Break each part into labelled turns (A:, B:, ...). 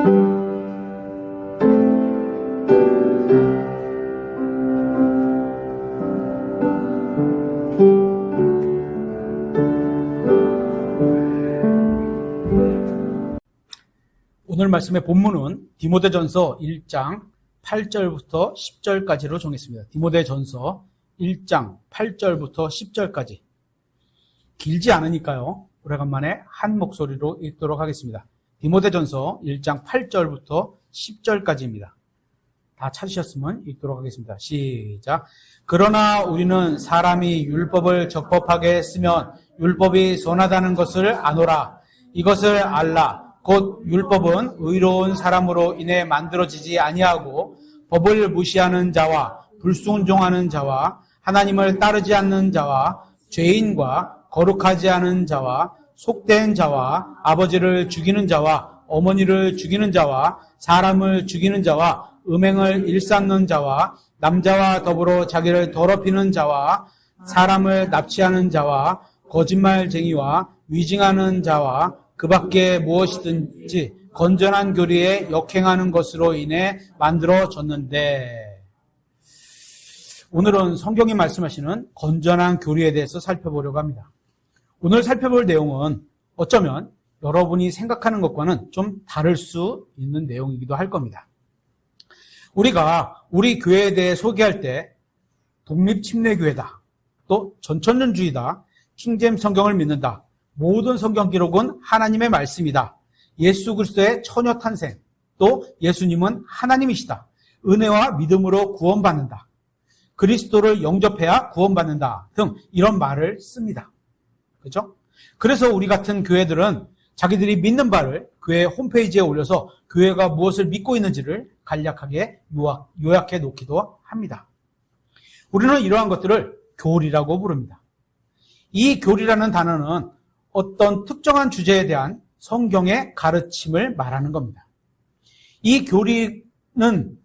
A: 오늘 말씀의 본문은 디모데전서 1장 8절부터 10절까지로 정했습니다. 디모데전서 1장 8절부터 10절까지. 길지 않으니까요. 오래간만에 한 목소리로 읽도록 하겠습니다. 디모데전서 1장 8절부터 10절까지입니다. 다 찾으셨으면 읽도록 하겠습니다. 시작. 그러나 우리는 사람이 율법을 적법하게 했으면 율법이 선하다는 것을 아노라. 이것을 알라. 곧 율법은 의로운 사람으로 인해 만들어지지 아니하고 법을 무시하는 자와 불순종하는 자와 하나님을 따르지 않는 자와 죄인과 거룩하지 않은 자와 속된 자와 아버지를 죽이는 자와 어머니를 죽이는 자와 사람을 죽이는 자와 음행을 일삼는 자와 남자와 더불어 자기를 더럽히는 자와 사람을 납치하는 자와 거짓말쟁이와 위증하는 자와 그 밖에 무엇이든지 건전한 교리에 역행하는 것으로 인해 만들어졌는데, 오늘은 성경이 말씀하시는 건전한 교리에 대해서 살펴보려고 합니다. 오늘 살펴볼 내용은 어쩌면 여러분이 생각하는 것과는 좀 다를 수 있는 내용이기도 할 겁니다. 우리가 우리 교회에 대해 소개할 때 독립침례교회다, 또 전천년주의다, 킹제임스 성경을 믿는다, 모든 성경 기록은 하나님의 말씀이다, 예수 그리스도의 처녀 탄생, 또 예수님은 하나님이시다, 은혜와 믿음으로 구원받는다, 그리스도를 영접해야 구원받는다 등 이런 말을 씁니다. 그렇죠? 그래서 우리 같은 교회들은 자기들이 믿는 바를 교회 홈페이지에 올려서 교회가 무엇을 믿고 있는지를 간략하게 요약해 놓기도 합니다. 우리는 이러한 것들을 교리라고 부릅니다. 이 교리라는 단어는 어떤 특정한 주제에 대한 성경의 가르침을 말하는 겁니다. 이 교리라는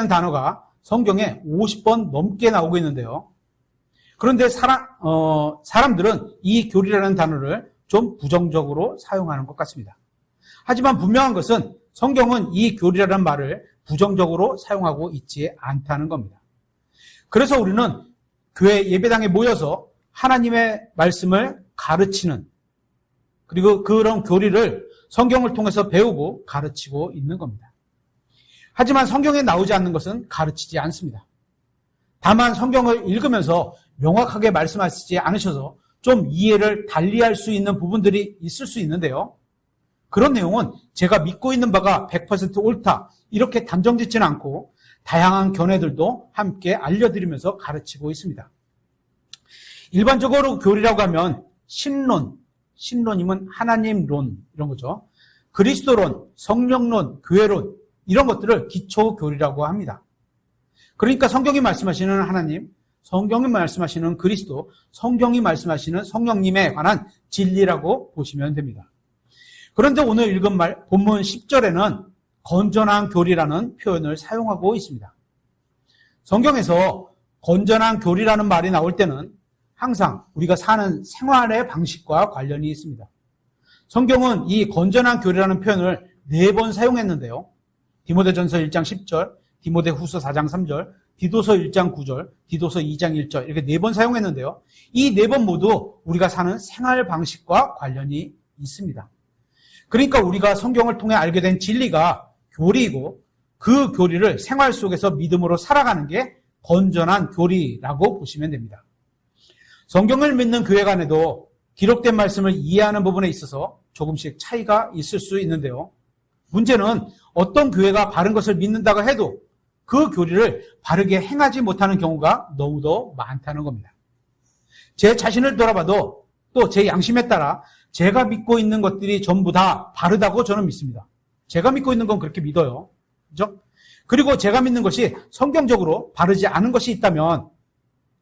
A: 단어가 성경에 50번 넘게 나오고 있는데요. 그런데 사람들은 이 교리라는 단어를 좀 부정적으로 사용하는 것 같습니다. 하지만 분명한 것은 성경은 이 교리라는 말을 부정적으로 사용하고 있지 않다는 겁니다. 그래서 우리는 교회 예배당에 모여서 하나님의 말씀을 가르치는, 그리고 그런 교리를 성경을 통해서 배우고 가르치고 있는 겁니다. 하지만 성경에 나오지 않는 것은 가르치지 않습니다. 다만 성경을 읽으면서 명확하게 말씀하시지 않으셔서 좀 이해를 달리할 수 있는 부분들이 있을 수 있는데요. 그런 내용은 제가 믿고 있는 바가 100% 옳다, 이렇게 단정짓지는 않고 다양한 견해들도 함께 알려드리면서 가르치고 있습니다. 일반적으로 교리라고 하면 신론이면 하나님론, 이런 거죠. 그리스도론, 성령론, 교회론, 이런 것들을 기초교리라고 합니다. 그러니까 성경이 말씀하시는 하나님, 성경이 말씀하시는 그리스도, 성경이 말씀하시는 성령님에 관한 진리라고 보시면 됩니다. 그런데 오늘 읽은 본문 10절에는 건전한 교리라는 표현을 사용하고 있습니다. 성경에서 건전한 교리라는 말이 나올 때는 항상 우리가 사는 생활의 방식과 관련이 있습니다. 성경은 이 건전한 교리라는 표현을 4번 사용했는데요. 디모데전서 1장 10절, 디모데후서 4장 3절, 디도서 1장 9절, 디도서 2장 1절, 이렇게 4번 사용했는데요. 이 4번 모두 우리가 사는 생활 방식과 관련이 있습니다. 그러니까 우리가 성경을 통해 알게 된 진리가 교리이고, 그 교리를 생활 속에서 믿음으로 살아가는 게 건전한 교리라고 보시면 됩니다. 성경을 믿는 교회 간에도 기록된 말씀을 이해하는 부분에 있어서 조금씩 차이가 있을 수 있는데요. 문제는 어떤 교회가 바른 것을 믿는다고 해도 그 교리를 바르게 행하지 못하는 경우가 너무도 많다는 겁니다. 제 자신을 돌아봐도 또 제 양심에 따라 제가 믿고 있는 것들이 전부 다 바르다고 저는 믿습니다. 제가 믿고 있는 건 그렇게 믿어요. 그죠? 그리고 제가 믿는 것이 성경적으로 바르지 않은 것이 있다면,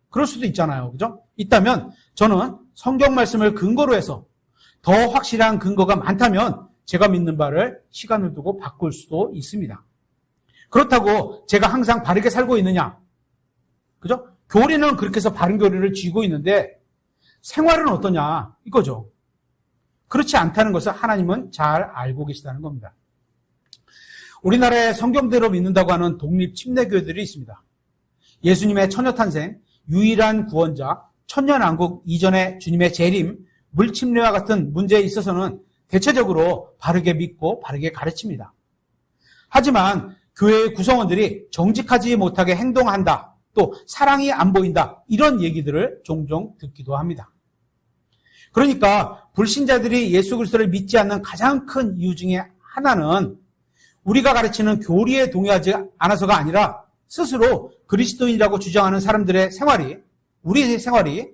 A: 그럴 수도 있잖아요. 그죠? 있다면 저는 성경 말씀을 근거로 해서 더 확실한 근거가 많다면 제가 믿는 바를 시간을 두고 바꿀 수도 있습니다. 그렇다고 제가 항상 바르게 살고 있느냐? 그죠? 교리는 그렇게 해서 바른 교리를 쥐고 있는데 생활은 어떠냐? 이거죠. 그렇지 않다는 것을 하나님은 잘 알고 계시다는 겁니다. 우리나라에 성경대로 믿는다고 하는 독립 침례교회들이 있습니다. 예수님의 처녀탄생, 유일한 구원자, 천년왕국 이전의 주님의 재림, 물침례와 같은 문제에 있어서는 대체적으로 바르게 믿고 바르게 가르칩니다. 하지만 교회의 구성원들이 정직하지 못하게 행동한다, 또 사랑이 안 보인다, 이런 얘기들을 종종 듣기도 합니다. 그러니까 불신자들이 예수 그리스도를 믿지 않는 가장 큰 이유 중에 하나는 우리가 가르치는 교리에 동의하지 않아서가 아니라 스스로 그리스도인이라고 주장하는 사람들의 생활이, 우리의 생활이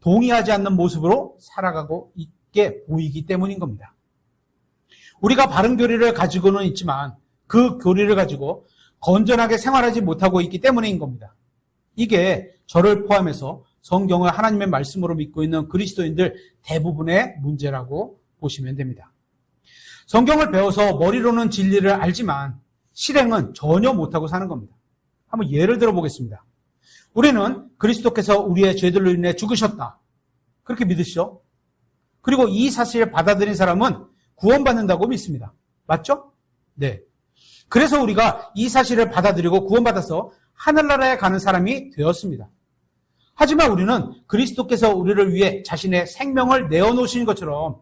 A: 동의하지 않는 모습으로 살아가고 있게 보이기 때문인 겁니다. 우리가 바른 교리를 가지고는 있지만 그 교리를 가지고 건전하게 생활하지 못하고 있기 때문인 겁니다. 이게 저를 포함해서 성경을 하나님의 말씀으로 믿고 있는 그리스도인들 대부분의 문제라고 보시면 됩니다. 성경을 배워서 머리로는 진리를 알지만 실행은 전혀 못하고 사는 겁니다. 한번 예를 들어 보겠습니다. 우리는 그리스도께서 우리의 죄들로 인해 죽으셨다, 그렇게 믿으시죠? 그리고 이 사실을 받아들인 사람은 구원받는다고 믿습니다. 맞죠? 네. 그래서 우리가 이 사실을 받아들이고 구원받아서 하늘나라에 가는 사람이 되었습니다. 하지만 우리는 그리스도께서 우리를 위해 자신의 생명을 내어놓으신 것처럼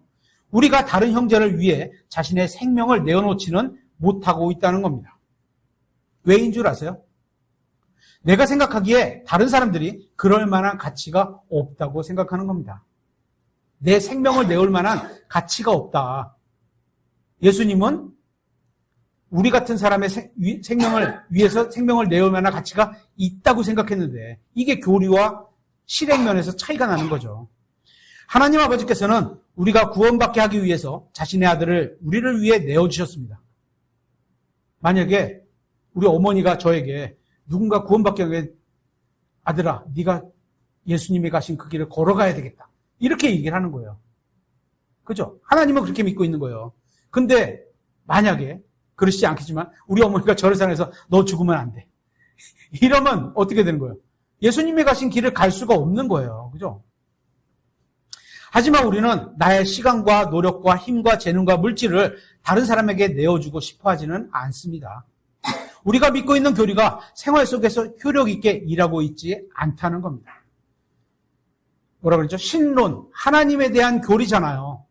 A: 우리가 다른 형제를 위해 자신의 생명을 내어놓지는 못하고 있다는 겁니다. 왜인 줄 아세요? 내가 생각하기에 다른 사람들이 그럴 만한 가치가 없다고 생각하는 겁니다. 내 생명을 내올 만한 가치가 없다. 예수님은 우리 같은 사람의 생명을 위해서 생명을 내올 만한 가치가 있다고 생각했는데 이게 교리와 실행 면에서 차이가 나는 거죠. 하나님 아버지께서는 우리가 구원받게 하기 위해서 자신의 아들을 우리를 위해 내어주셨습니다. 만약에 우리 어머니가 저에게 누군가 구원받게 하기 위해 아들아, 네가 예수님이 가신 그 길을 걸어가야 되겠다, 이렇게 얘기를 하는 거예요. 그죠? 하나님은 그렇게 믿고 있는 거예요. 근데 만약에 그렇지 않겠지만 우리 어머니가 저를 사랑해서 너 죽으면 안 돼, 이러면 어떻게 되는 거예요? 예수님이 가신 길을 갈 수가 없는 거예요. 그죠? 하지만 우리는 나의 시간과 노력과 힘과 재능과 물질을 다른 사람에게 내어주고 싶어 하지는 않습니다. 우리가 믿고 있는 교리가 생활 속에서 효력 있게 일하고 있지 않다는 겁니다. 뭐라 그러죠? 신론, 하나님에 대한 교리잖아요.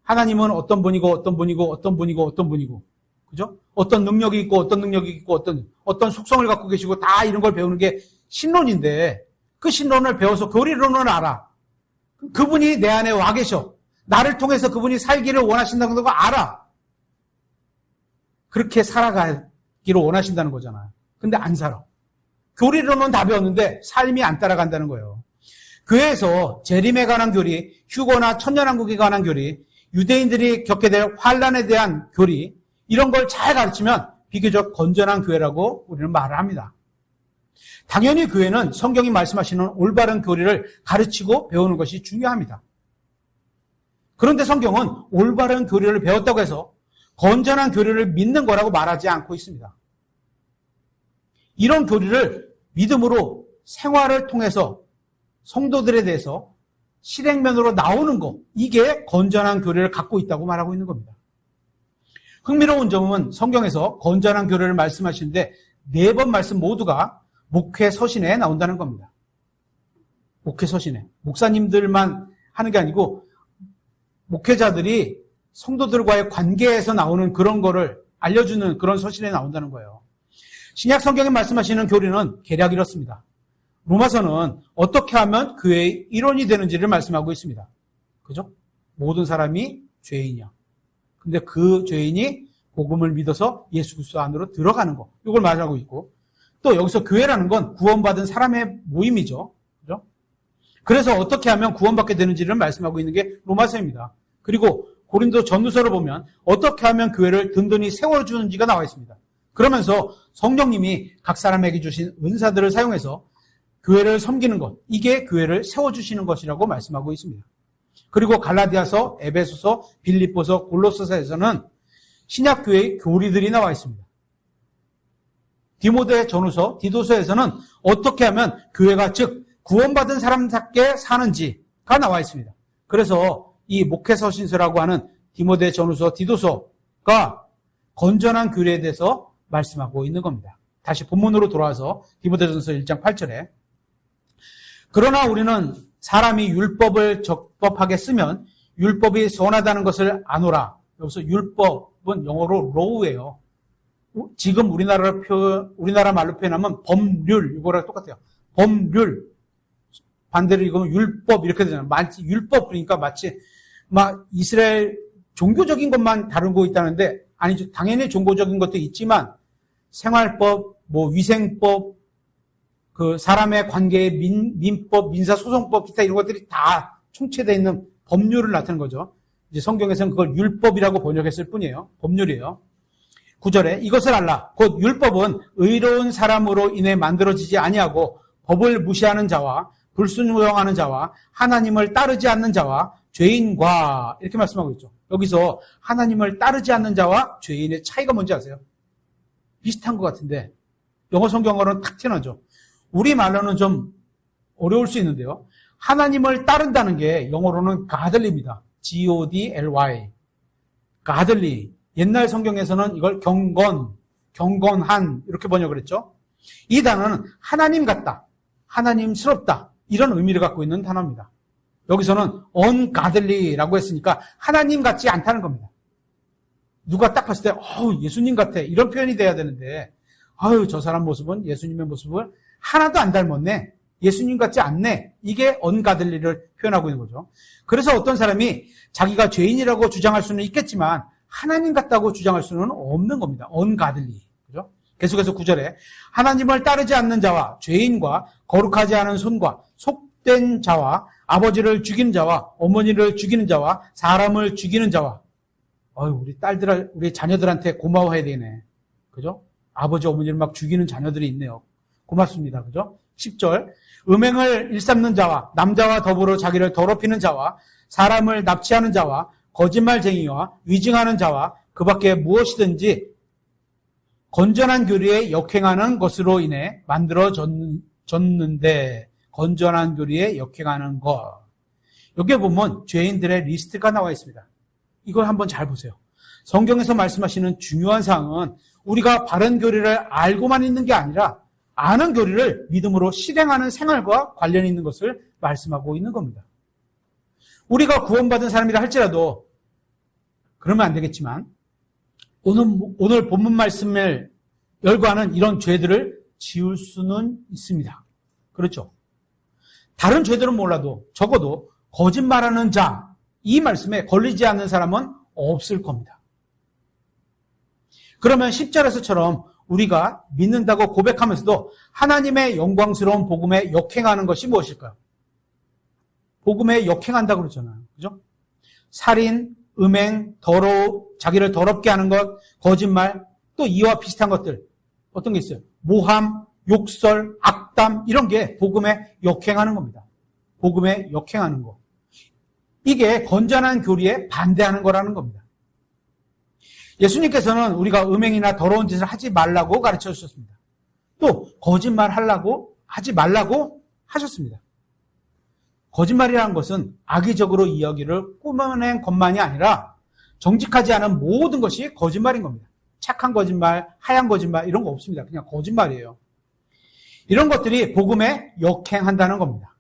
A: 하나님은 어떤 분이고 어떤 분이고 어떤 분이고 어떤 분이고, 그죠? 어떤 능력이 있고 어떤 능력이 있고 어떤 속성을 갖고 계시고, 다 이런 걸 배우는 게 신론인데, 그 신론을 배워서 교리론을 알아. 그분이 내 안에 와 계셔. 나를 통해서 그분이 살기를 원하신다는 거 알아. 그렇게 살아가기를 원하신다는 거잖아요. 근데 안 살아. 교리론은 다 배웠는데 삶이 안 따라간다는 거예요. 교회에서 재림에 관한 교리, 휴거나 천년왕국에 관한 교리, 유대인들이 겪게 될 환란에 대한 교리, 이런 걸 잘 가르치면 비교적 건전한 교회라고 우리는 말을 합니다. 당연히 교회는 성경이 말씀하시는 올바른 교리를 가르치고 배우는 것이 중요합니다. 그런데 성경은 올바른 교리를 배웠다고 해서 건전한 교리를 믿는 거라고 말하지 않고 있습니다. 이런 교리를 믿음으로 생활을 통해서 성도들에 대해서 실행면으로 나오는 것, 이게 건전한 교리를 갖고 있다고 말하고 있는 겁니다. 흥미로운 점은 성경에서 건전한 교리를 말씀하시는데 4번 말씀 모두가 목회 서신에 나온다는 겁니다. 목회 서신에. 목사님들만 하는 게 아니고 목회자들이 성도들과의 관계에서 나오는 그런 거를 알려주는 그런 서신에 나온다는 거예요. 신약 성경에 말씀하시는 교리는 개략 이렇습니다. 로마서는 어떻게 하면 교회의 일원이 되는지를 말씀하고 있습니다. 그죠? 모든 사람이 죄인이야. 근데 그 죄인이 복음을 믿어서 예수 그리스도 안으로 들어가는 거, 이걸 말하고 있고, 또 여기서 교회라는 건 구원받은 사람의 모임이죠. 그죠? 그래서 어떻게 하면 구원받게 되는지를 말씀하고 있는 게 로마서입니다. 그리고 고린도 전후서를 보면 어떻게 하면 교회를 든든히 세워주는지가 나와 있습니다. 그러면서 성령님이 각 사람에게 주신 은사들을 사용해서 교회를 섬기는 것, 이게 교회를 세워주시는 것이라고 말씀하고 있습니다. 그리고 갈라디아서, 에베소서, 빌립보서, 골로새서에서는 신약교회의 교리들이 나와 있습니다. 디모데 전후서, 디도서에서는 어떻게 하면 교회가 즉 구원받은 사람답게 사는지가 나와 있습니다. 그래서 이 목회서신서라고 하는 디모데 전후서, 디도서가 건전한 교리에 대해서 말씀하고 있는 겁니다. 다시 본문으로 돌아와서 디모데전서 1장 8절에 그러나 우리는 사람이 율법을 적법하게 쓰면 율법이 선하다는 것을 아노라. 여기서 율법은 영어로 law예요. 지금 우리나라 말로 표현하면 법률, 이거랑 똑같아요. 법률. 반대로 읽으면 율법 이렇게 되잖아요. 마치 율법 그러니까 마치 막 이스라엘 종교적인 것만 다루고 있다는데 아니죠. 당연히 종교적인 것도 있지만 생활법, 위생법, 그 사람의 관계의 민법, 민사소송법 기타 이런 것들이 다 총체되어 있는 법률을 나타내는 거죠. 이제 성경에서는 그걸 율법이라고 번역했을 뿐이에요. 법률이에요. 9절에 이것을 알라. 곧 율법은 의로운 사람으로 인해 만들어지지 아니하고 법을 무시하는 자와 불순종하는 자와 하나님을 따르지 않는 자와 죄인과 이렇게 말씀하고 있죠. 여기서 하나님을 따르지 않는 자와 죄인의 차이가 뭔지 아세요? 비슷한 것 같은데 영어 성경어로는 탁 튀어나오죠. 우리말로는 좀 어려울 수 있는데요. 하나님을 따른다는 게 영어로는 godly입니다. Godly. godly. 옛날 성경에서는 이걸 경건한 이렇게 번역을 했죠. 이 단어는 하나님 같다, 하나님스럽다 이런 의미를 갖고 있는 단어입니다. 여기서는 ungodly라고 했으니까 하나님 같지 않다는 겁니다. 누가 딱 봤을 때 예수님 같아 이런 표현이 돼야 되는데 저 사람 모습은 예수님의 모습을 하나도 안 닮았네. 예수님 같지 않네. 이게 ungodly를 표현하고 있는 거죠. 그래서 어떤 사람이 자기가 죄인이라고 주장할 수는 있겠지만 하나님 같다고 주장할 수는 없는 겁니다. ungodly. 그죠? 계속해서 9절에 하나님을 따르지 않는 자와 죄인과 거룩하지 않은 손과 속된 자와 아버지를 죽이는 자와 어머니를 죽이는 자와 사람을 죽이는 자와 우리 자녀들한테 고마워해야 되네. 그죠? 아버지 어머니를 막 죽이는 자녀들이 있네요. 고맙습니다. 그죠? 10절 음행을 일삼는 자와 남자와 더불어 자기를 더럽히는 자와 사람을 납치하는 자와 거짓말쟁이와 위증하는 자와 그 밖에 무엇이든지 건전한 교리에 역행하는 것으로 인해 만들어졌는데 건전한 교리에 역행하는 것. 여기에 보면 죄인들의 리스트가 나와 있습니다. 이걸 한번 잘 보세요. 성경에서 말씀하시는 중요한 사항은 우리가 바른 교리를 알고만 있는 게 아니라 아는 교리를 믿음으로 실행하는 생활과 관련이 있는 것을 말씀하고 있는 겁니다. 우리가 구원받은 사람이라 할지라도 그러면 안 되겠지만 오늘 본문 말씀을 열거하는 이런 죄들을 지울 수는 있습니다. 그렇죠? 다른 죄들은 몰라도 적어도 거짓말하는 자, 이 말씀에 걸리지 않는 사람은 없을 겁니다. 그러면 10절에서처럼 우리가 믿는다고 고백하면서도 하나님의 영광스러운 복음에 역행하는 것이 무엇일까요? 복음에 역행한다고 그러잖아요. 그죠? 살인, 음행, 자기를 더럽게 하는 것, 거짓말, 또 이와 비슷한 것들. 어떤 게 있어요? 모함, 욕설, 악담, 이런 게 복음에 역행하는 겁니다. 복음에 역행하는 거. 이게 건전한 교리에 반대하는 거라는 겁니다. 예수님께서는 우리가 음행이나 더러운 짓을 하지 말라고 가르쳐 주셨습니다. 또 거짓말 하려고 하지 말라고 하셨습니다. 거짓말이라는 것은 악의적으로 이야기를 꾸며낸 것만이 아니라 정직하지 않은 모든 것이 거짓말인 겁니다. 착한 거짓말, 하얀 거짓말 이런 거 없습니다. 그냥 거짓말이에요. 이런 것들이 복음에 역행한다는 겁니다.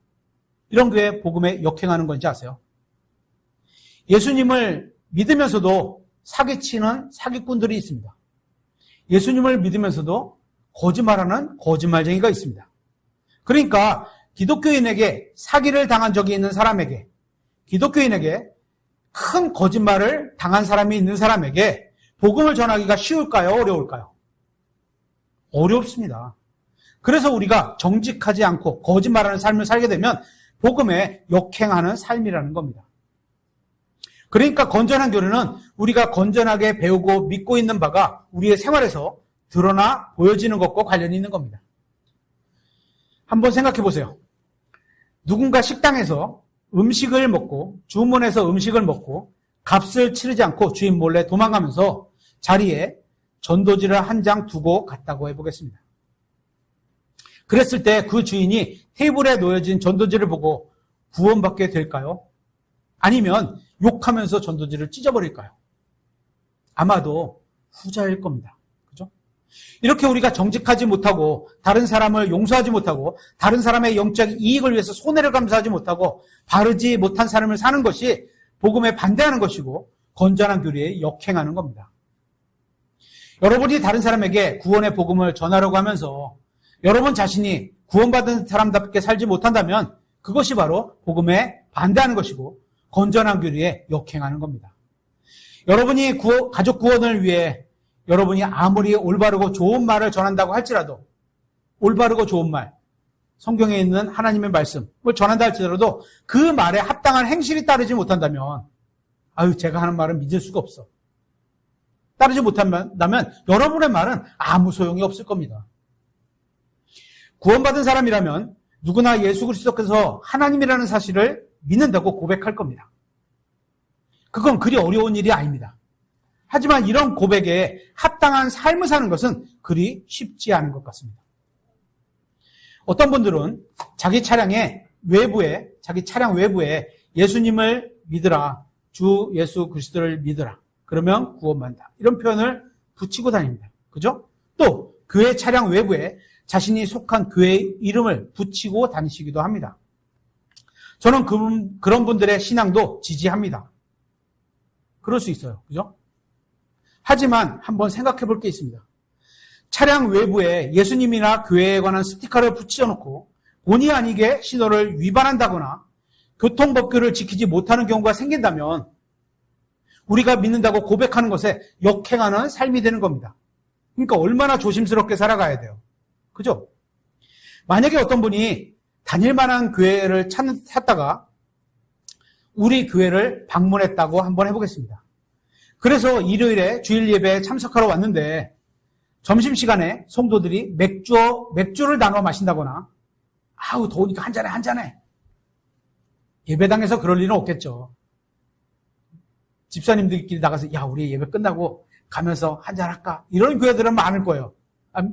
A: 이런 게 복음에 역행하는 건지 아세요? 예수님을 믿으면서도 사기치는 사기꾼들이 있습니다. 예수님을 믿으면서도 거짓말하는 거짓말쟁이가 있습니다. 그러니까 기독교인에게 사기를 당한 적이 있는 사람에게, 기독교인에게 큰 거짓말을 당한 사람이 있는 사람에게 복음을 전하기가 쉬울까요? 어려울까요? 어렵습니다. 그래서 우리가 정직하지 않고 거짓말하는 삶을 살게 되면 복음에 역행하는 삶이라는 겁니다. 그러니까 건전한 교리는 우리가 건전하게 배우고 믿고 있는 바가 우리의 생활에서 드러나 보여지는 것과 관련이 있는 겁니다. 한번 생각해 보세요. 누군가 식당에서 음식을 먹고 주문해서 음식을 먹고 값을 치르지 않고 주인 몰래 도망가면서 자리에 전도지를 한 장 두고 갔다고 해보겠습니다. 그랬을 때 그 주인이 테이블에 놓여진 전도지를 보고 구원받게 될까요? 아니면 욕하면서 전도지를 찢어버릴까요? 아마도 후자일 겁니다. 그죠? 이렇게 우리가 정직하지 못하고 다른 사람을 용서하지 못하고 다른 사람의 영적 이익을 위해서 손해를 감수하지 못하고 바르지 못한 삶을 사는 것이 복음에 반대하는 것이고 건전한 교리에 역행하는 겁니다. 여러분이 다른 사람에게 구원의 복음을 전하려고 하면서 여러분 자신이 구원받은 사람답게 살지 못한다면 그것이 바로 복음에 반대하는 것이고 건전한 교리에 역행하는 겁니다. 여러분이 가족 구원을 위해 여러분이 아무리 올바르고 좋은 말을 전한다고 할지라도 올바르고 좋은 말, 성경에 있는 하나님의 말씀을 전한다 할지라도 그 말에 합당한 행실이 따르지 못한다면 제가 하는 말은 믿을 수가 없어. 따르지 못한다면 여러분의 말은 아무 소용이 없을 겁니다. 구원받은 사람이라면 누구나 예수 그리스도께서 하나님이라는 사실을 믿는다고 고백할 겁니다. 그건 그리 어려운 일이 아닙니다. 하지만 이런 고백에 합당한 삶을 사는 것은 그리 쉽지 않은 것 같습니다. 어떤 분들은 자기 차량 외부에 예수님을 믿으라, 주 예수 그리스도를 믿으라, 그러면 구원받는다, 이런 표현을 붙이고 다닙니다. 그죠? 또 교회 차량 외부에 자신이 속한 교회의 이름을 붙이고 다니시기도 합니다. 저는 그런 분들의 신앙도 지지합니다. 그럴 수 있어요. 그죠? 하지만 한번 생각해 볼 게 있습니다. 차량 외부에 예수님이나 교회에 관한 스티커를 붙여놓고 본의 아니게 신호를 위반한다거나 교통법규를 지키지 못하는 경우가 생긴다면 우리가 믿는다고 고백하는 것에 역행하는 삶이 되는 겁니다. 그러니까 얼마나 조심스럽게 살아가야 돼요. 그죠? 만약에 어떤 분이 다닐 만한 교회를 찾다가 우리 교회를 방문했다고 한번 해보겠습니다. 그래서 일요일에 주일 예배에 참석하러 왔는데 점심시간에 성도들이 맥주를 나눠 마신다거나 더우니까 한 잔해. 예배당에서 그럴 일은 없겠죠. 집사님들끼리 나가서 우리 예배 끝나고 가면서 한 잔 할까? 이런 교회들은 많을 거예요.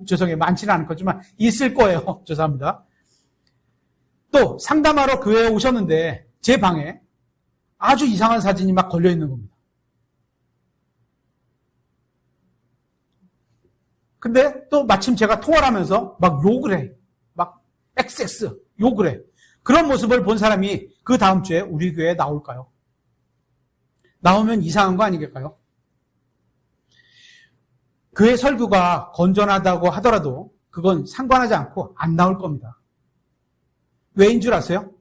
A: 죄송해요. 많지는 않을 거지만 있을 거예요. 죄송합니다. 또 상담하러 교회에 오셨는데 제 방에 아주 이상한 사진이 막 걸려있는 겁니다. 근데 또 마침 제가 통화를 하면서 막 욕을 해. 막 XX 욕을 해. 그런 모습을 본 사람이 그 다음 주에 우리 교회에 나올까요? 나오면 이상한 거 아니겠까요? 교회 설교가 건전하다고 하더라도 그건 상관하지 않고 안 나올 겁니다. 왜인 줄 아세요?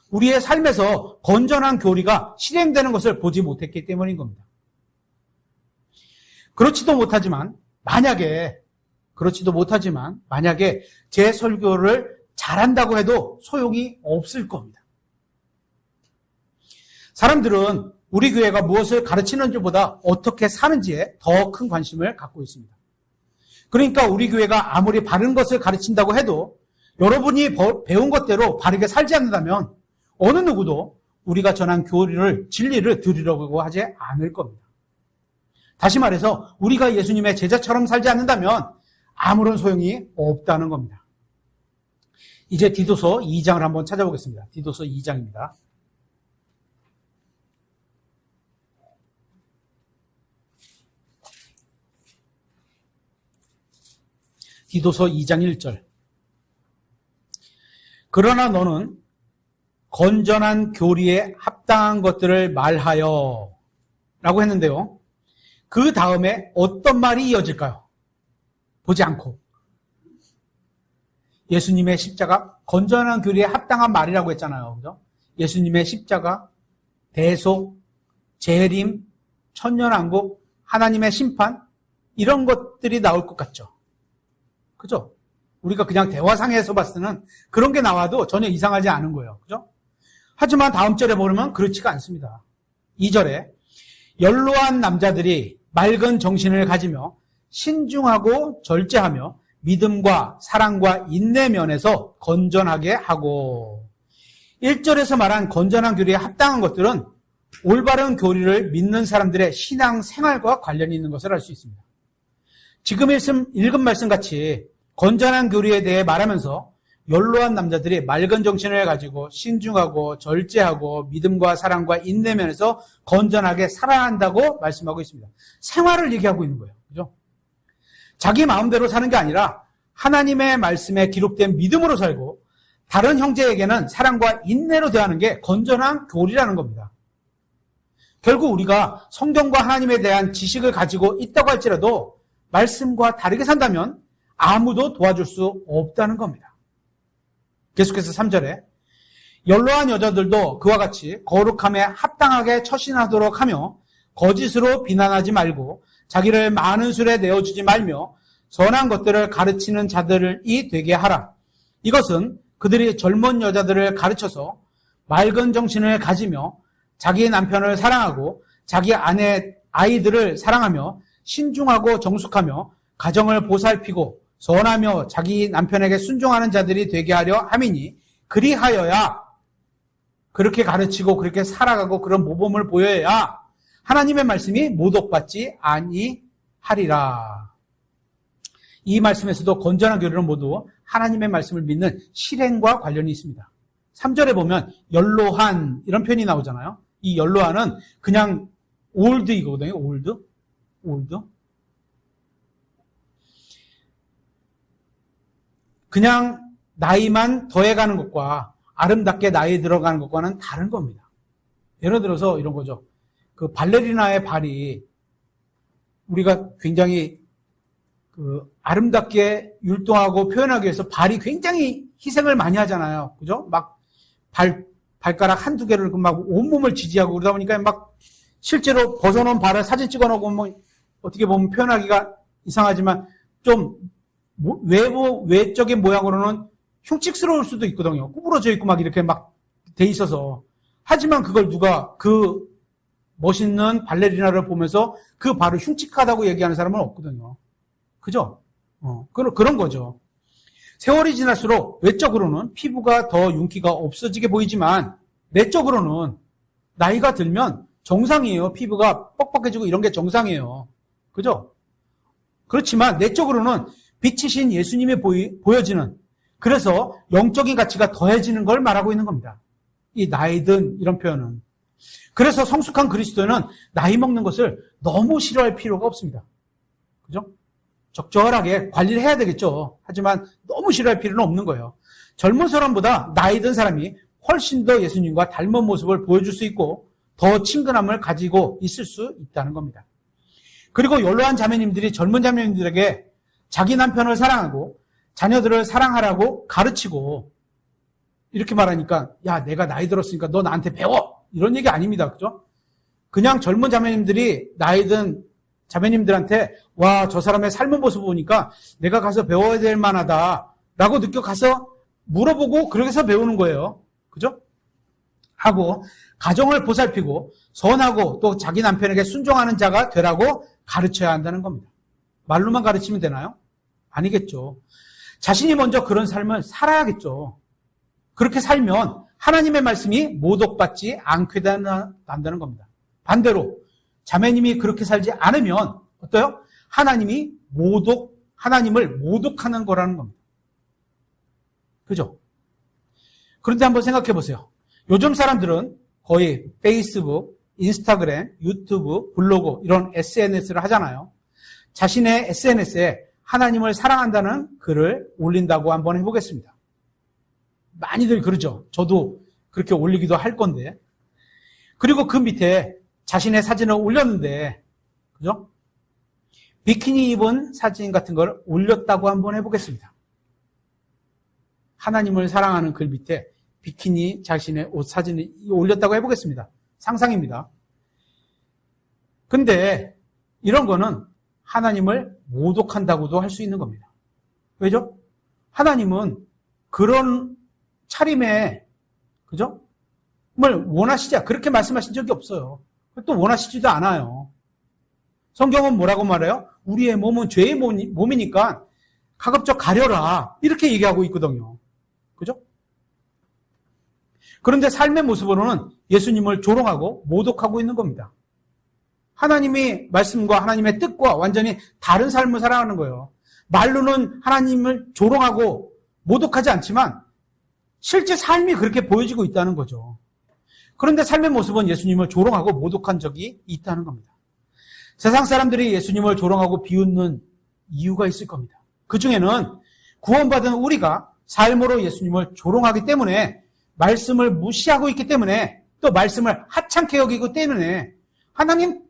A: 우리의 삶에서 건전한 교리가 실행되는 것을 보지 못했기 때문인 겁니다. 그렇지도 못하지만 만약에 제 설교를 잘한다고 해도 소용이 없을 겁니다. 사람들은 우리 교회가 무엇을 가르치는지보다 어떻게 사는지에 더 큰 관심을 갖고 있습니다. 그러니까 우리 교회가 아무리 바른 것을 가르친다고 해도 여러분이 배운 것대로 바르게 살지 않는다면 어느 누구도 우리가 전한 진리를 들으려고 하지 않을 겁니다. 다시 말해서 우리가 예수님의 제자처럼 살지 않는다면 아무런 소용이 없다는 겁니다. 이제 디도서 2장을 한번 찾아보겠습니다. 디도서 2장입니다. 디도서 2장 1절. 그러나 너는 건전한 교리에 합당한 것들을 말하여 라고 했는데요. 그 다음에 어떤 말이 이어질까요? 보지 않고. 예수님의 십자가, 건전한 교리에 합당한 말이라고 했잖아요. 그죠? 예수님의 십자가, 대속, 재림, 천년왕국, 하나님의 심판, 이런 것들이 나올 것 같죠. 그죠? 우리가 그냥 대화상에서 봤을 때는 그런 게 나와도 전혀 이상하지 않은 거예요. 그죠? 하지만 다음 절에 보면 그렇지가 않습니다. 2절에 연로한 남자들이 맑은 정신을 가지며 신중하고 절제하며 믿음과 사랑과 인내 면에서 건전하게 하고, 1절에서 말한 건전한 교리에 합당한 것들은 올바른 교리를 믿는 사람들의 신앙 생활과 관련이 있는 것을 알 수 있습니다. 지금 읽은 말씀 같이 건전한 교리에 대해 말하면서 연로한 남자들이 맑은 정신을 가지고 신중하고 절제하고 믿음과 사랑과 인내 면에서 건전하게 살아야 한다고 말씀하고 있습니다. 생활을 얘기하고 있는 거예요. 그죠? 자기 마음대로 사는 게 아니라 하나님의 말씀에 기록된 믿음으로 살고 다른 형제에게는 사랑과 인내로 대하는 게 건전한 교리라는 겁니다. 결국 우리가 성경과 하나님에 대한 지식을 가지고 있다고 할지라도 말씀과 다르게 산다면 아무도 도와줄 수 없다는 겁니다. 계속해서 3절에 연로한 여자들도 그와 같이 거룩함에 합당하게 처신하도록 하며 거짓으로 비난하지 말고 자기를 많은 술에 내어주지 말며 선한 것들을 가르치는 자들이 되게 하라. 이것은 그들이 젊은 여자들을 가르쳐서 맑은 정신을 가지며 자기 남편을 사랑하고 자기 아이들을 사랑하며 신중하고 정숙하며 가정을 보살피고 선하며 자기 남편에게 순종하는 자들이 되게 하려 함이니 그리하여야 그렇게 가르치고 그렇게 살아가고 그런 모범을 보여야 하나님의 말씀이 모독받지 아니하리라. 이 말씀에서도 건전한 교리는 모두 하나님의 말씀을 믿는 실행과 관련이 있습니다. 3절에 보면 연로한 이런 표현이 나오잖아요. 이 연로한은 그냥 올드이거든요. 올드. 그냥 나이만 더해가는 것과 아름답게 나이 들어가는 것과는 다른 겁니다. 예를 들어서 이런 거죠. 그 발레리나의 발이 우리가 굉장히 아름답게 율동하고 표현하기 위해서 발이 굉장히 희생을 많이 하잖아요. 그죠? 막 발가락 한두 개를 막 온몸을 지지하고 그러다 보니까 막 실제로 벗어놓은 발을 사진 찍어놓고 뭐 어떻게 보면 표현하기가 이상하지만 좀 외적인 모양으로는 흉측스러울 수도 있거든요. 구부러져 있고 막 이렇게 막 돼 있어서. 하지만 그걸 누가 그 멋있는 발레리나를 보면서 그 발을 흉측하다고 얘기하는 사람은 없거든요. 그죠? 그런 거죠. 세월이 지날수록 외적으로는 피부가 더 윤기가 없어지게 보이지만 내적으로는 나이가 들면 정상이에요. 피부가 뻑뻑해지고 이런 게 정상이에요. 그죠? 그렇지만 내적으로는 빛이신 예수님이 보여지는, 그래서 영적인 가치가 더해지는 걸 말하고 있는 겁니다. 이 나이든 이런 표현은. 그래서 성숙한 그리스도인은 나이 먹는 것을 너무 싫어할 필요가 없습니다. 그죠? 적절하게 관리를 해야 되겠죠. 하지만 너무 싫어할 필요는 없는 거예요. 젊은 사람보다 나이 든 사람이 훨씬 더 예수님과 닮은 모습을 보여줄 수 있고 더 친근함을 가지고 있을 수 있다는 겁니다. 그리고 연로한 자매님들이 젊은 자매님들에게 자기 남편을 사랑하고 자녀들을 사랑하라고 가르치고 이렇게 말하니까 야, 내가 나이 들었으니까 너 나한테 배워! 이런 얘기 아닙니다. 그죠? 그냥 젊은 자매님들이 나이 든 자매님들한테 와, 저 사람의 삶의 모습 보니까 내가 가서 배워야 될 만하다 라고 느껴 가서 물어보고 그렇게 해서 배우는 거예요. 그죠? 하고 가정을 보살피고 선하고 또 자기 남편에게 순종하는 자가 되라고 가르쳐야 한다는 겁니다. 말로만 가르치면 되나요? 아니겠죠. 자신이 먼저 그런 삶을 살아야겠죠. 그렇게 살면 하나님의 말씀이 모독받지 않게 된다는 겁니다. 반대로 자매님이 그렇게 살지 않으면 어때요? 하나님을 모독하는 거라는 겁니다. 그죠? 그런데 한번 생각해 보세요. 요즘 사람들은 거의 페이스북, 인스타그램, 유튜브, 블로그 이런 SNS를 하잖아요. 자신의 SNS에 하나님을 사랑한다는 글을 올린다고 한번 해보겠습니다. 많이들 그러죠. 저도 그렇게 올리기도 할 건데. 그리고 그 밑에 자신의 사진을 올렸는데, 그죠? 비키니 입은 사진 같은 걸 올렸다고 한번 해보겠습니다. 하나님을 사랑하는 글 밑에 비키니 자신의 옷 사진을 올렸다고 해보겠습니다. 상상입니다. 근데 이런 거는 하나님을 모독한다고도 할 수 있는 겁니다. 왜죠? 하나님은 그런 차림에, 그죠? 뭘 원하시지, 그렇게 말씀하신 적이 없어요. 또 원하시지도 않아요. 성경은 뭐라고 말해요? 우리의 몸은 죄의 몸이니까 가급적 가려라. 이렇게 얘기하고 있거든요. 그죠? 그런데 삶의 모습으로는 예수님을 조롱하고 모독하고 있는 겁니다. 하나님의 말씀과 하나님의 뜻과 완전히 다른 삶을 살아가는 거예요. 말로는 하나님을 조롱하고 모독하지 않지만 실제 삶이 그렇게 보여지고 있다는 거죠. 그런데 삶의 모습은 예수님을 조롱하고 모독한 적이 있다는 겁니다. 세상 사람들이 예수님을 조롱하고 비웃는 이유가 있을 겁니다. 그 중에는 구원받은 우리가 삶으로 예수님을 조롱하기 때문에, 말씀을 무시하고 있기 때문에, 또 말씀을 하찮게 여기기 때문에, 하나님,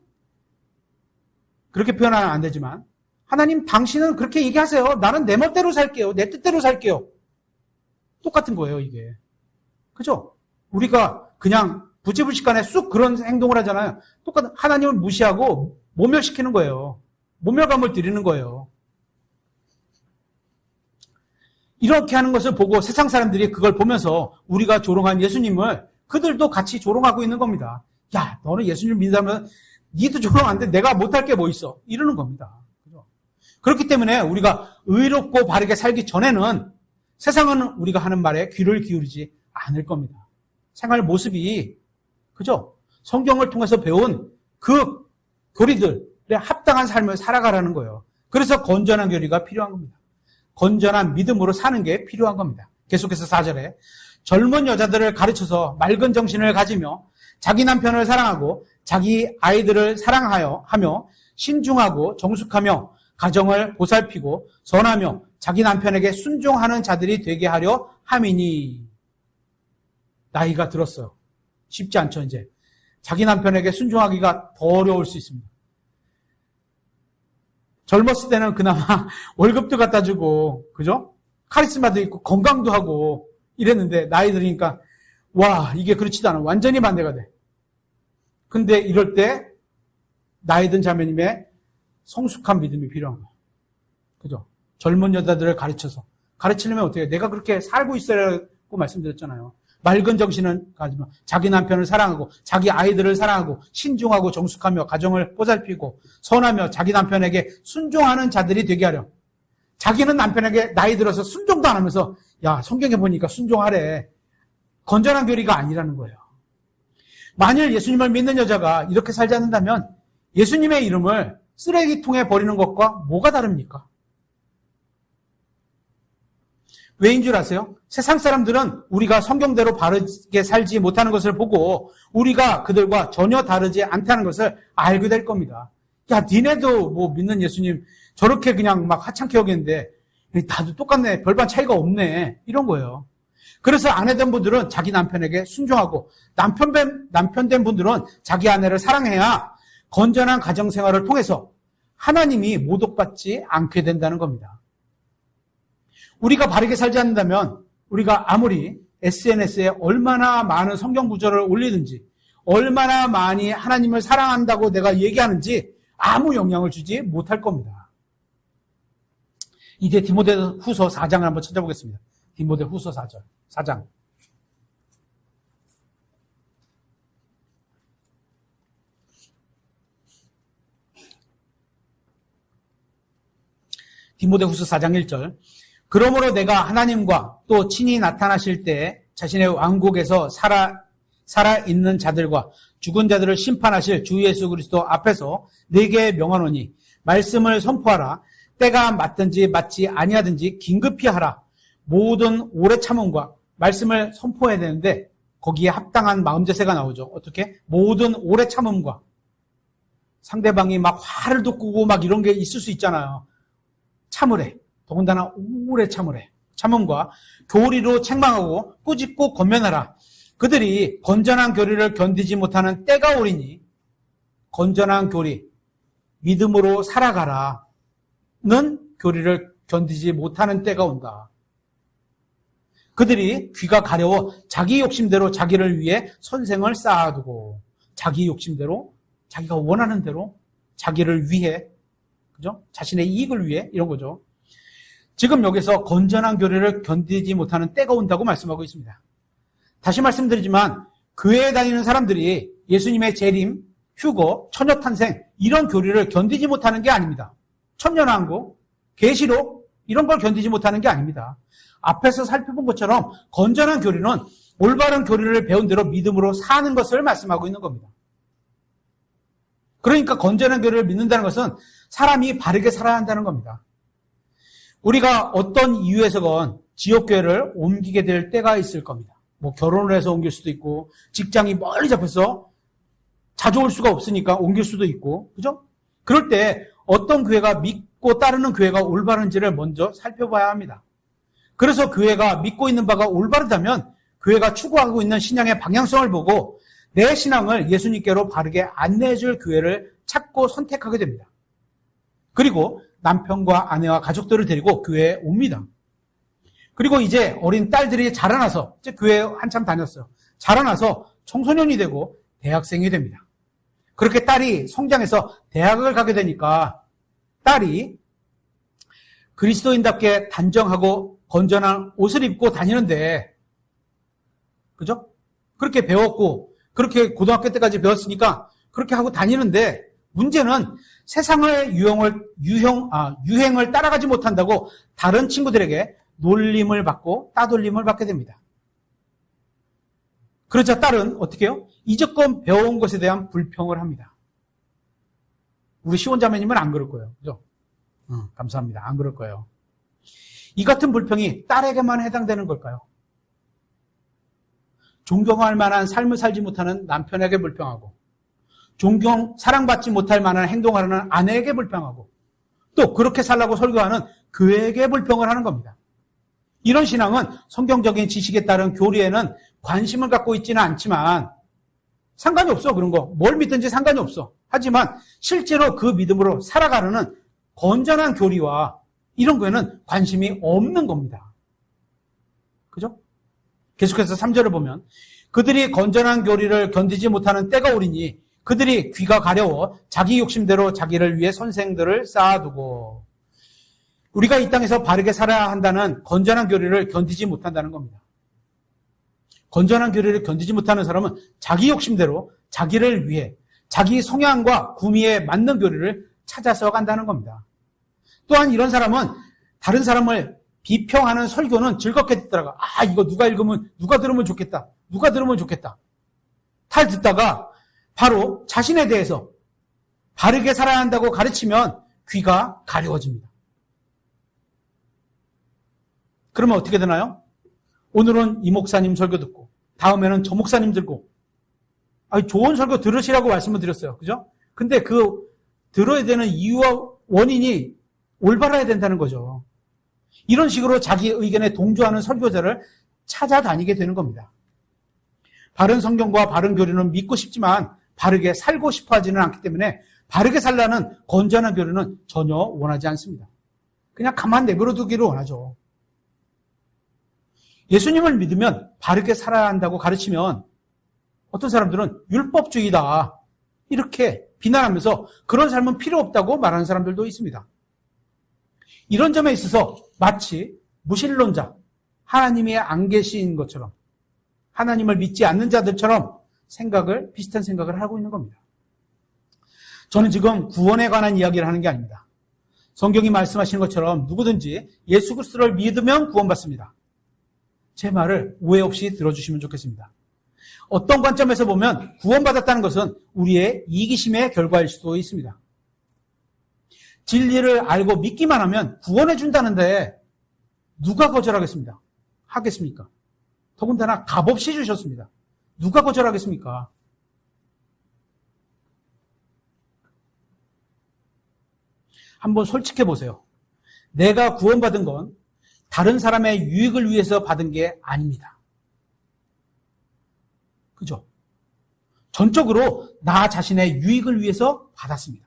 A: 그렇게 표현하면 안 되지만, 하나님 당신은 그렇게 얘기하세요. 나는 내 멋대로 살게요. 내 뜻대로 살게요. 똑같은 거예요, 이게. 그죠? 우리가 그냥 부지불식간에 쑥 그런 행동을 하잖아요. 똑같은, 하나님을 무시하고 모멸시키는 거예요. 모멸감을 드리는 거예요. 이렇게 하는 것을 보고 세상 사람들이 그걸 보면서 우리가 조롱한 예수님을 그들도 같이 조롱하고 있는 겁니다. 야, 너는 예수님을 믿는다면 니도 조롱하는데 내가 못할 게 뭐 있어? 이러는 겁니다. 그죠? 그렇기 때문에 우리가 의롭고 바르게 살기 전에는 세상은 우리가 하는 말에 귀를 기울이지 않을 겁니다. 생활 모습이, 그죠? 성경을 통해서 배운 그 교리들에 합당한 삶을 살아가라는 거예요. 그래서 건전한 교리가 필요한 겁니다. 건전한 믿음으로 사는 게 필요한 겁니다. 계속해서 4절에 젊은 여자들을 가르쳐서 맑은 정신을 가지며 자기 남편을 사랑하고 자기 아이들을 사랑하며 신중하고 정숙하며 가정을 보살피고 선하며 자기 남편에게 순종하는 자들이 되게 하려 함이니. 나이가 들었어요. 쉽지 않죠, 이제. 자기 남편에게 순종하기가 더 어려울 수 있습니다. 젊었을 때는 그나마 월급도 갖다 주고, 그죠? 카리스마도 있고, 건강도 하고, 이랬는데, 나이 들으니까, 와, 이게 그렇지도 않아. 완전히 반대가 돼. 근데 이럴 때, 나이 든 자매님의 성숙한 믿음이 필요한 거예요. 그죠? 젊은 여자들을 가르치려면 어떻게 해요? 내가 그렇게 살고 있어야라고 말씀드렸잖아요. 맑은 정신은 가지마. 자기 남편을 사랑하고 자기 아이들을 사랑하고 신중하고 정숙하며 가정을 보살피고 선하며 자기 남편에게 순종하는 자들이 되게 하려. 자기는 남편에게 나이 들어서 순종도 안 하면서 야, 성경에 보니까 순종하래. 건전한 교리가 아니라는 거예요. 만일 예수님을 믿는 여자가 이렇게 살지 않는다면 예수님의 이름을 쓰레기통에 버리는 것과 뭐가 다릅니까? 왜인 줄 아세요? 세상 사람들은 우리가 성경대로 바르게 살지 못하는 것을 보고 우리가 그들과 전혀 다르지 않다는 것을 알게 될 겁니다. 야, 니네도 뭐 믿는 예수님 저렇게 그냥 막 하찮게 여기는데 다들 똑같네. 별반 차이가 없네. 이런 거예요. 그래서 아내된 분들은 자기 남편에게 순종하고 남편 된 분들은 자기 아내를 사랑해야 건전한 가정생활을 통해서 하나님이 모독받지 않게 된다는 겁니다. 우리가 바르게 살지 않는다면 우리가 아무리 SNS에 얼마나 많은 성경 구절을 올리든지 얼마나 많이 하나님을 사랑한다고 내가 얘기하는지 아무 영향을 주지 못할 겁니다. 이제 디모데후서 4장을 한번 찾아보겠습니다. 디모데후서 4장. 디모데후서 4장 1절. 그러므로 내가 하나님과 또 친히 나타나실 때 자신의 왕국에서 살아있는 자들과 죽은 자들을 심판하실 주 예수 그리스도 앞에서 네게 명하노니 말씀을 선포하라. 때가 맞든지 맞지 아니하든지 긴급히 하라. 모든 오래 참음과 말씀을 선포해야 되는데 거기에 합당한 마음제세가 나오죠. 어떻게? 모든 오래 참음과 상대방이 막 화를 돋구고 막 이런 게 있을 수 있잖아요. 참으래. 더군다나 오래 참으래. 참음과 교리로 책망하고 꾸짖고 권면하라. 그들이 건전한 교리를 견디지 못하는 때가 오리니 건전한 교리, 믿음으로 살아가라는 교리를 견디지 못하는 때가 온다. 그들이 귀가 가려워 자기 욕심대로 자기를 위해 선생을 쌓아두고 자기 욕심대로 자기가 원하는 대로 자기를 위해, 그죠? 자신의 이익을 위해 이런 거죠. 지금 여기서 건전한 교리를 견디지 못하는 때가 온다고 말씀하고 있습니다. 다시 말씀드리지만 교회에 다니는 사람들이 예수님의 재림, 휴거, 처녀탄생 이런 교리를 견디지 못하는 게 아닙니다. 천년왕국, 계시록 이런 걸 견디지 못하는 게 아닙니다. 앞에서 살펴본 것처럼 건전한 교리는 올바른 교리를 배운 대로 믿음으로 사는 것을 말씀하고 있는 겁니다. 그러니까 건전한 교리를 믿는다는 것은 사람이 바르게 살아야 한다는 겁니다. 우리가 어떤 이유에서건 지역교회를 옮기게 될 때가 있을 겁니다. 뭐 결혼을 해서 옮길 수도 있고 직장이 멀리 잡혀서 자주 올 수가 없으니까 옮길 수도 있고, 그죠? 그럴 때 어떤 교회가 믿고 따르는 교회가 올바른지를 먼저 살펴봐야 합니다. 그래서 교회가 믿고 있는 바가 올바르다면 교회가 추구하고 있는 신앙의 방향성을 보고 내 신앙을 예수님께로 바르게 안내해줄 교회를 찾고 선택하게 됩니다. 그리고 남편과 아내와 가족들을 데리고 교회에 옵니다. 그리고 이제 어린 딸들이 자라나서 이제 교회에 한참 다녔어요. 자라나서 청소년이 되고 대학생이 됩니다. 그렇게 딸이 성장해서 대학을 가게 되니까 딸이 그리스도인답게 단정하고 건전한 옷을 입고 다니는데, 그죠? 그렇게 배웠고 그렇게 고등학교 때까지 배웠으니까 그렇게 하고 다니는데, 문제는 세상의 유행을 따라가지 못한다고 다른 친구들에게 놀림을 받고 따돌림을 받게 됩니다. 그러자 딸은 어떻게 해요? 이제껏 배워온 것에 대한 불평을 합니다. 우리 시원자매님은 안 그럴 거예요. 그죠? 감사합니다. 안 그럴 거예요. 이 같은 불평이 딸에게만 해당되는 걸까요? 존경할 만한 삶을 살지 못하는 남편에게 불평하고, 사랑받지 못할 만한 행동을 하는 아내에게 불평하고, 또 그렇게 살라고 설교하는 교회에게 불평을 하는 겁니다. 이런 신앙은 성경적인 지식에 따른 교리에는 관심을 갖고 있지는 않지만 상관이 없어. 그런 거 뭘 믿든지 상관이 없어. 하지만 실제로 그 믿음으로 살아가려는 건전한 교리와 이런 거에는 관심이 없는 겁니다. 그죠? 계속해서 3절을 보면 그들이 건전한 교리를 견디지 못하는 때가 오리니 그들이 귀가 가려워 자기 욕심대로 자기를 위해 선생들을 쌓아두고, 우리가 이 땅에서 바르게 살아야 한다는 건전한 교리를 견디지 못한다는 겁니다. 건전한 교리를 견디지 못하는 사람은 자기 욕심대로 자기를 위해 자기 성향과 구미에 맞는 교리를 찾아서 간다는 겁니다. 또한 이런 사람은 다른 사람을 비평하는 설교는 즐겁게 듣다가 이거 누가 들으면 좋겠다. 누가 들으면 좋겠다. 탈 듣다가 바로 자신에 대해서 바르게 살아야 한다고 가르치면 귀가 가려워집니다. 그러면 어떻게 되나요? 오늘은 이 목사님 설교 듣고 다음에는 저 목사님 듣고 좋은 설교 들으시라고 말씀을 드렸어요. 그죠? 근데 그 들어야 되는 이유와 원인이 올바라야 된다는 거죠. 이런 식으로 자기 의견에 동조하는 설교자를 찾아다니게 되는 겁니다. 바른 성경과 바른 교리는 믿고 싶지만 바르게 살고 싶어 하지는 않기 때문에 바르게 살라는 건전한 교리는 전혀 원하지 않습니다. 그냥 가만 내버려 두기를 원하죠. 예수님을 믿으면 바르게 살아야 한다고 가르치면 어떤 사람들은 율법주의다 이렇게 비난하면서 그런 삶은 필요 없다고 말하는 사람들도 있습니다. 이런 점에 있어서 마치 무신론자, 하나님이 안 계신 것처럼, 하나님을 믿지 않는 자들처럼 비슷한 생각을 하고 있는 겁니다. 저는 지금 구원에 관한 이야기를 하는 게 아닙니다. 성경이 말씀하시는 것처럼 누구든지 예수 그리스도를 믿으면 구원받습니다. 제 말을 오해 없이 들어주시면 좋겠습니다. 어떤 관점에서 보면 구원받았다는 것은 우리의 이기심의 결과일 수도 있습니다. 진리를 알고 믿기만 하면 구원해 준다는데 누가 거절하겠습니까? 하겠습니까? 더군다나 값없이 주셨습니다. 누가 거절하겠습니까? 한번 솔직해 보세요. 내가 구원받은 건 다른 사람의 유익을 위해서 받은 게 아닙니다. 그죠? 전적으로 나 자신의 유익을 위해서 받았습니다.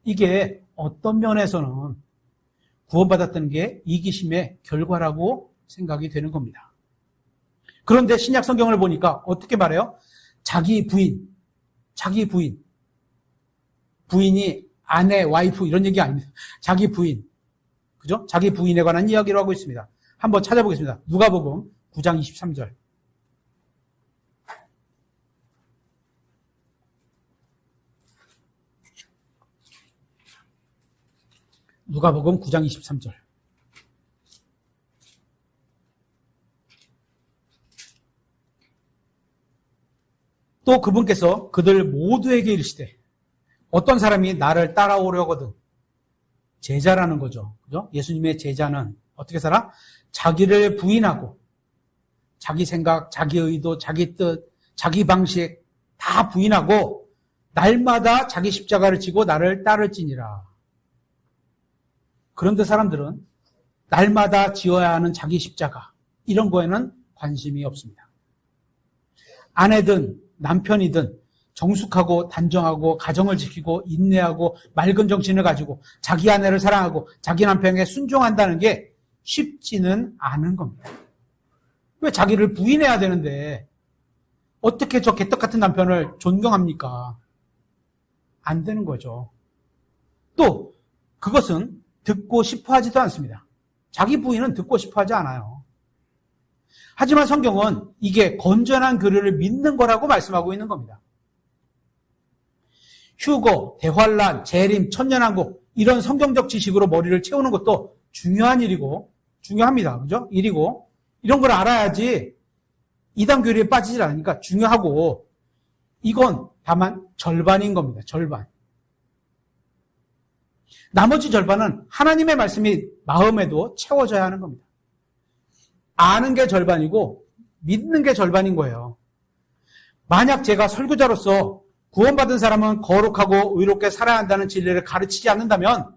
A: 이게 어떤 면에서는 구원받았다는 게 이기심의 결과라고 생각이 되는 겁니다. 그런데 신약 성경을 보니까 어떻게 말해요? 자기 부인이 아내, 와이프 이런 얘기 아닙니다. 자기 부인, 그죠? 자기 부인에 관한 이야기를 하고 있습니다. 한번 찾아보겠습니다. 누가복음 9장 23절. 누가복음 9장 23절. 또 그분께서 그들 모두에게 이르시되 어떤 사람이 나를 따라오려거든. 제자라는 거죠. 그죠? 예수님의 제자는 어떻게 살아? 자기를 부인하고 자기 생각, 자기 의도, 자기 뜻, 자기 방식 다 부인하고 날마다 자기 십자가를 지고 나를 따를지니라. 그런데 사람들은 날마다 지어야 하는 자기 십자가, 이런 거에는 관심이 없습니다. 아내든 남편이든 정숙하고 단정하고 가정을 지키고 인내하고 맑은 정신을 가지고 자기 아내를 사랑하고 자기 남편에게 순종한다는 게 쉽지는 않은 겁니다. 왜 자기를 부인해야 되는데 어떻게 저 개떡 같은 남편을 존경합니까? 안 되는 거죠. 또 그것은 듣고 싶어 하지도 않습니다. 자기 부인은 듣고 싶어 하지 않아요. 하지만 성경은 이게 건전한 교류를 믿는 거라고 말씀하고 있는 겁니다. 휴거, 대환란, 재림, 천년왕국, 이런 성경적 지식으로 머리를 채우는 것도 중요한 일이고, 중요합니다. 그죠? 일이고, 이런 걸 알아야지 이단 교류에 빠지질 않으니까 중요하고, 이건 다만 절반인 겁니다. 절반. 나머지 절반은 하나님의 말씀이 마음에도 채워져야 하는 겁니다. 아는 게 절반이고 믿는 게 절반인 거예요. 만약 제가 설교자로서 구원받은 사람은 거룩하고 의롭게 살아야 한다는 진리를 가르치지 않는다면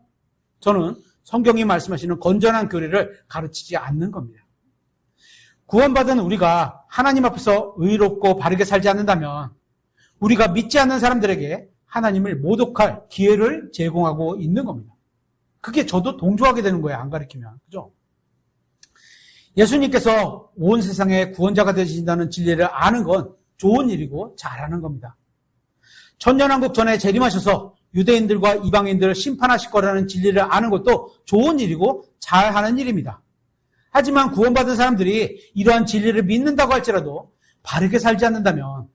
A: 저는 성경이 말씀하시는 건전한 교리를 가르치지 않는 겁니다. 구원받은 우리가 하나님 앞에서 의롭고 바르게 살지 않는다면 우리가 믿지 않는 사람들에게 하나님을 모독할 기회를 제공하고 있는 겁니다. 그게 저도 동조하게 되는 거예요. 안 가르치면. 그죠? 예수님께서 온 세상의 구원자가 되신다는 진리를 아는 건 좋은 일이고 잘하는 겁니다. 천년왕국 전에 재림하셔서 유대인들과 이방인들을 심판하실 거라는 진리를 아는 것도 좋은 일이고 잘하는 일입니다. 하지만 구원받은 사람들이 이러한 진리를 믿는다고 할지라도 바르게 살지 않는다면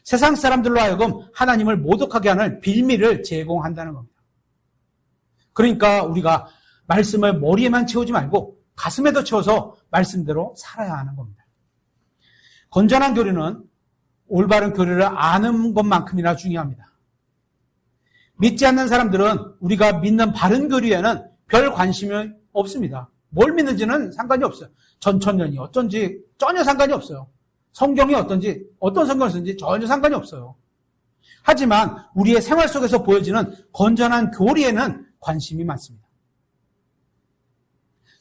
A: 세상 사람들로 하여금 하나님을 모독하게 하는 빌미를 제공한다는 겁니다. 그러니까 우리가 말씀을 머리에만 채우지 말고 가슴에도 채워서 말씀대로 살아야 하는 겁니다. 건전한 교류는 올바른 교류를 아는 것만큼이나 중요합니다. 믿지 않는 사람들은 우리가 믿는 바른 교류에는 별 관심이 없습니다. 뭘 믿는지는 상관이 없어요. 전천년이 어쩐지 전혀 상관이 없어요. 성경이 어떤지, 어떤 성경을 쓰는지 전혀 상관이 없어요. 하지만 우리의 생활 속에서 보여지는 건전한 교리에는 관심이 많습니다.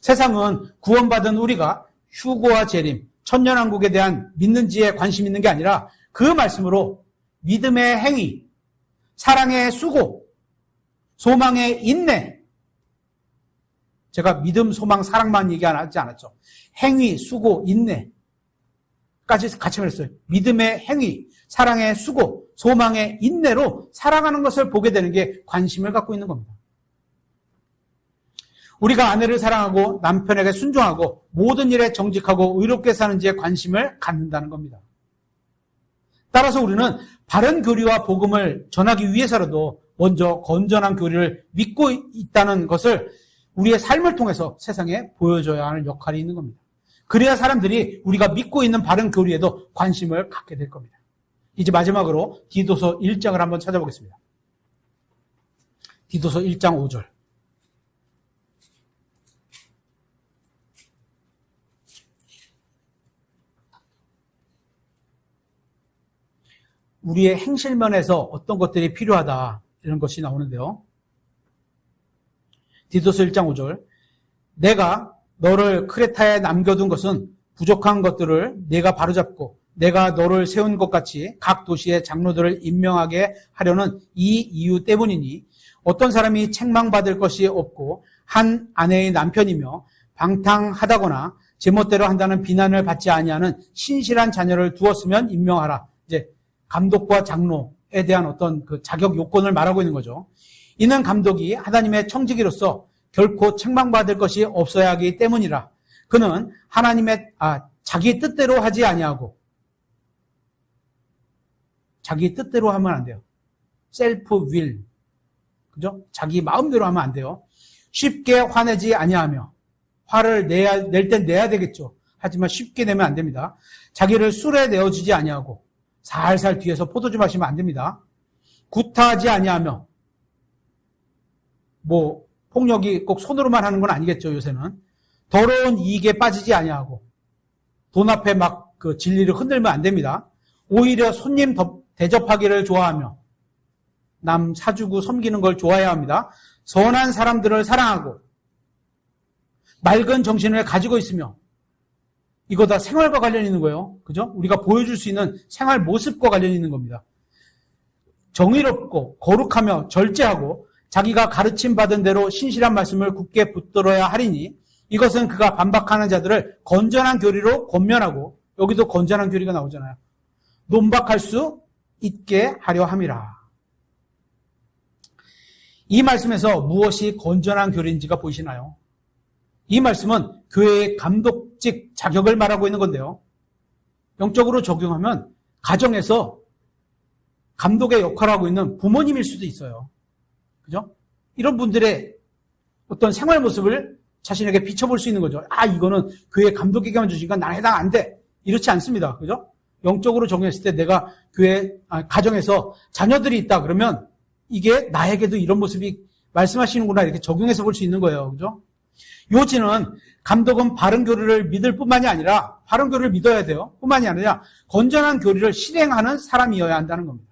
A: 세상은 구원받은 우리가 휴거와 재림, 천년왕국에 대한 믿는지에 관심 있는 게 아니라 그 말씀으로 믿음의 행위, 사랑의 수고, 소망의 인내, 제가 믿음, 소망, 사랑만 얘기하지 않았죠. 행위, 수고, 인내까지 같이 말했어요. 믿음의 행위, 사랑의 수고, 소망의 인내로 살아가는 것을 보게 되는 게 관심을 갖고 있는 겁니다. 우리가 아내를 사랑하고 남편에게 순종하고 모든 일에 정직하고 의롭게 사는지에 관심을 갖는다는 겁니다. 따라서 우리는 바른 교리와 복음을 전하기 위해서라도 먼저 건전한 교리를 믿고 있다는 것을 우리의 삶을 통해서 세상에 보여줘야 하는 역할이 있는 겁니다. 그래야 사람들이 우리가 믿고 있는 바른 교리에도 관심을 갖게 될 겁니다. 이제 마지막으로 디도서 1장을 한번 찾아보겠습니다. 디도서 1장 5절. 우리의 행실면에서 어떤 것들이 필요하다, 이런 것이 나오는데요. 디도서 1장 5절. 내가 너를 크레타에 남겨둔 것은 부족한 것들을 내가 바로잡고 내가 너를 세운 것 같이 각 도시의 장로들을 임명하게 하려는 이 이유 때문이니 어떤 사람이 책망받을 것이 없고 한 아내의 남편이며 방탕하다거나 제멋대로 한다는 비난을 받지 아니하는 신실한 자녀를 두었으면 임명하라. 이제 감독과 장로에 대한 어떤 그 자격 요건을 말하고 있는 거죠. 이는 감독이 하나님의 청지기로서 결코 책망받을 것이 없어야 하기 때문이라. 그는 하나님의 자기 뜻대로 하지 아니하고, 자기 뜻대로 하면 안 돼요. 셀프 윌, 그죠? 자기 마음대로 하면 안 돼요. 쉽게 화내지 아니하며, 화를 낼 땐 내야 되겠죠. 하지만 쉽게 내면 안 됩니다. 자기를 술에 내어주지 아니하고 살살 뒤에서 포도주 마시면 안 됩니다. 구타하지 아니하며, 폭력이 꼭 손으로만 하는 건 아니겠죠, 요새는. 더러운 이익에 빠지지 아니하고, 돈 앞에 막 그 진리를 흔들면 안 됩니다. 오히려 손님 대접하기를 좋아하며, 남 사주고 섬기는 걸 좋아해야 합니다. 선한 사람들을 사랑하고 맑은 정신을 가지고 있으며 이거 다 생활과 관련이 있는 거예요. 그죠? 우리가 보여줄 수 있는 생활 모습과 관련이 있는 겁니다. 정의롭고 거룩하며 절제하고 자기가 가르침 받은 대로 신실한 말씀을 굳게 붙들어야 하리니 이것은 그가 반박하는 자들을 건전한 교리로 권면하고 여기도 건전한 교리가 나오잖아요. 논박할 수 있게 하려 함이라. 이 말씀에서 무엇이 건전한 교리인지가 보이시나요? 이 말씀은 교회의 감독직 자격을 말하고 있는 건데요. 영적으로 적용하면 가정에서 감독의 역할을 하고 있는 부모님일 수도 있어요. 그죠? 이런 분들의 어떤 생활 모습을 자신에게 비춰볼 수 있는 거죠. 아, 이거는 교회 감독에게만 주시니까 나는 해당 안 돼. 이렇지 않습니다. 그죠? 영적으로 적용했을 때 내가 가정에서 자녀들이 있다 그러면 이게 나에게도 이런 모습이 말씀하시는구나 이렇게 적용해서 볼 수 있는 거예요. 그죠? 요지는 감독은 바른 교리를 믿을 뿐만이 아니라 바른 교리를 믿어야 돼요. 뿐만이 아니라 건전한 교리를 실행하는 사람이어야 한다는 겁니다.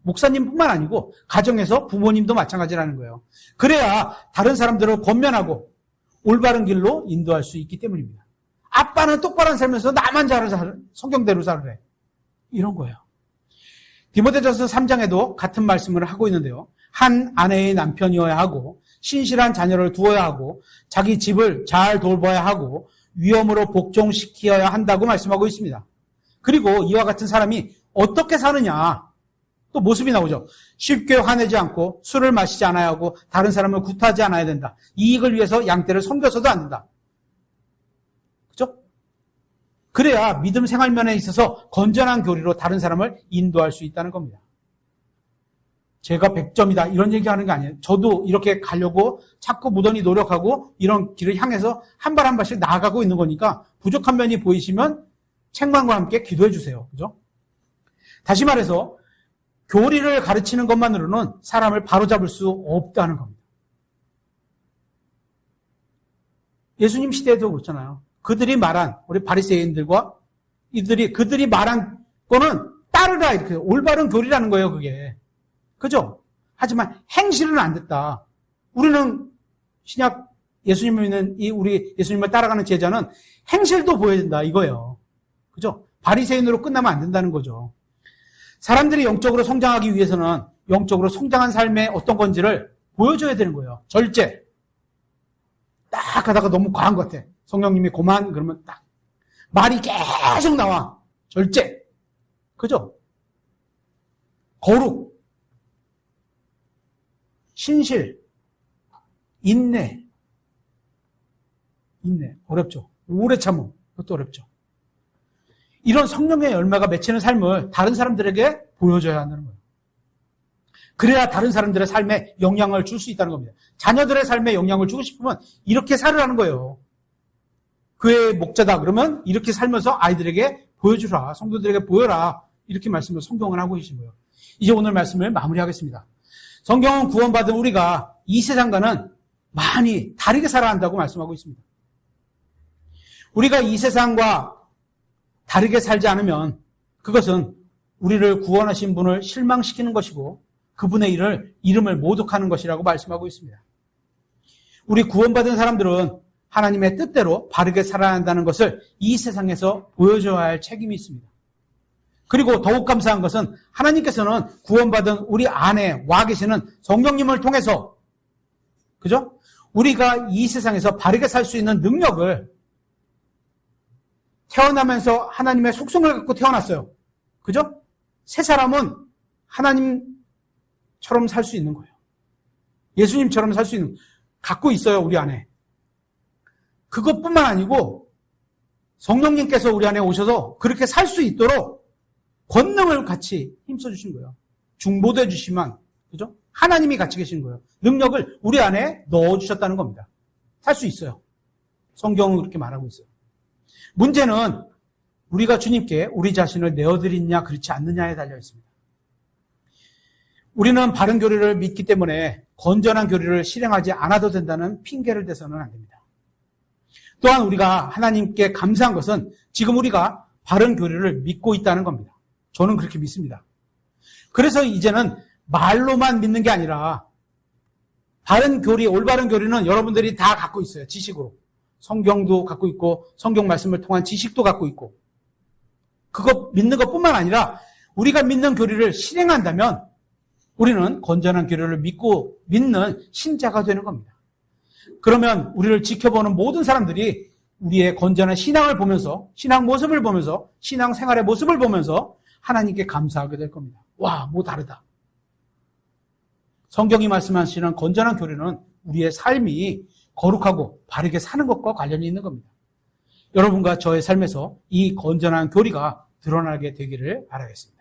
A: 목사님뿐만 아니고 가정에서 부모님도 마찬가지라는 거예요. 그래야 다른 사람들을 권면하고 올바른 길로 인도할 수 있기 때문입니다. 아빠는 똑바로 살면서 나만 성경대로 살으래. 이런 거예요. 디모데전서 3장에도 같은 말씀을 하고 있는데요. 한 아내의 남편이어야 하고 신실한 자녀를 두어야 하고 자기 집을 잘 돌봐야 하고 위엄으로 복종시켜야 한다고 말씀하고 있습니다. 그리고 이와 같은 사람이 어떻게 사느냐 또 모습이 나오죠. 쉽게 화내지 않고 술을 마시지 않아야 하고 다른 사람을 굿하지 않아야 된다. 이익을 위해서 양떼를 섬겨서도 안 된다. 그죠? 그래야 믿음 생활면에 있어서 건전한 교리로 다른 사람을 인도할 수 있다는 겁니다. 제가 100점이다 이런 얘기하는 게 아니에요. 저도 이렇게 가려고 자꾸 무던히 노력하고 이런 길을 향해서 한 발 한 발씩 나아가고 있는 거니까 부족한 면이 보이시면 책망과 함께 기도해 주세요. 그죠? 다시 말해서 교리를 가르치는 것만으로는 사람을 바로잡을 수 없다는 겁니다. 예수님 시대에도 그렇잖아요. 그들이 말한 우리 바리새인들과 그들이 말한 거는 따르라 이렇게 올바른 교리라는 거예요. 그게. 그죠? 하지만 행실은 안 됐다. 우리는 신약 예수님을 믿는 우리 예수님을 따라가는 제자는 행실도 보여야 된다 이거예요. 그죠? 바리새인으로 끝나면 안 된다는 거죠. 사람들이 영적으로 성장하기 위해서는 영적으로 성장한 삶의 어떤 건지를 보여줘야 되는 거예요. 절제. 딱 하다가 너무 과한 것 같아. 성령님이 고만 그러면 딱 말이 계속 나와. 절제. 그죠? 거룩. 신실, 인내. 어렵죠. 오래 참음. 그것도 어렵죠. 이런 성령의 열매가 맺히는 삶을 다른 사람들에게 보여줘야 한다는 거예요. 그래야 다른 사람들의 삶에 영향을 줄 수 있다는 겁니다. 자녀들의 삶에 영향을 주고 싶으면 이렇게 살으라는 거예요. 교회의 목자다 그러면 이렇게 살면서 아이들에게 보여주라. 성도들에게 보여라. 이렇게 말씀을 성경을 하고 계신 거예요. 이제 오늘 말씀을 마무리하겠습니다. 성경은 구원받은 우리가 이 세상과는 많이 다르게 살아야 한다고 말씀하고 있습니다. 우리가 이 세상과 다르게 살지 않으면 그것은 우리를 구원하신 분을 실망시키는 것이고 그분의 이름을 모독하는 것이라고 말씀하고 있습니다. 우리 구원받은 사람들은 하나님의 뜻대로 바르게 살아야 한다는 것을 이 세상에서 보여줘야 할 책임이 있습니다. 그리고 더욱 감사한 것은 하나님께서는 구원받은 우리 안에 와 계시는 성령님을 통해서 그죠? 우리가 이 세상에서 바르게 살 수 있는 능력을 태어나면서 하나님의 속성을 갖고 태어났어요. 그죠? 새 사람은 하나님처럼 살 수 있는 거예요. 예수님처럼 살 수 있는 갖고 있어요. 우리 안에. 그것뿐만 아니고 성령님께서 우리 안에 오셔서 그렇게 살 수 있도록 권능을 같이 힘써주신 거예요. 중보도 해주시면, 그죠? 하나님이 같이 계신 거예요. 능력을 우리 안에 넣어주셨다는 겁니다. 살 수 있어요. 성경은 그렇게 말하고 있어요. 문제는 우리가 주님께 우리 자신을 내어드리느냐 그렇지 않느냐에 달려 있습니다. 우리는 바른 교리를 믿기 때문에 건전한 교리를 실행하지 않아도 된다는 핑계를 대서는 안 됩니다. 또한 우리가 하나님께 감사한 것은 지금 우리가 바른 교리를 믿고 있다는 겁니다. 저는 그렇게 믿습니다. 그래서 이제는 말로만 믿는 게 아니라 바른 교리, 올바른 교리는 여러분들이 다 갖고 있어요. 지식으로. 성경도 갖고 있고 성경 말씀을 통한 지식도 갖고 있고 그거 믿는 것뿐만 아니라 우리가 믿는 교리를 실행한다면 우리는 건전한 교리를 믿고 믿는 신자가 되는 겁니다. 그러면 우리를 지켜보는 모든 사람들이 우리의 건전한 신앙을 보면서 신앙 모습을 보면서 신앙 생활의 모습을 보면서 하나님께 감사하게 될 겁니다. 와, 뭐 다르다. 성경이 말씀하시는 건전한 교리는 우리의 삶이 거룩하고 바르게 사는 것과 관련이 있는 겁니다. 여러분과 저의 삶에서 이 건전한 교리가 드러나게 되기를 바라겠습니다.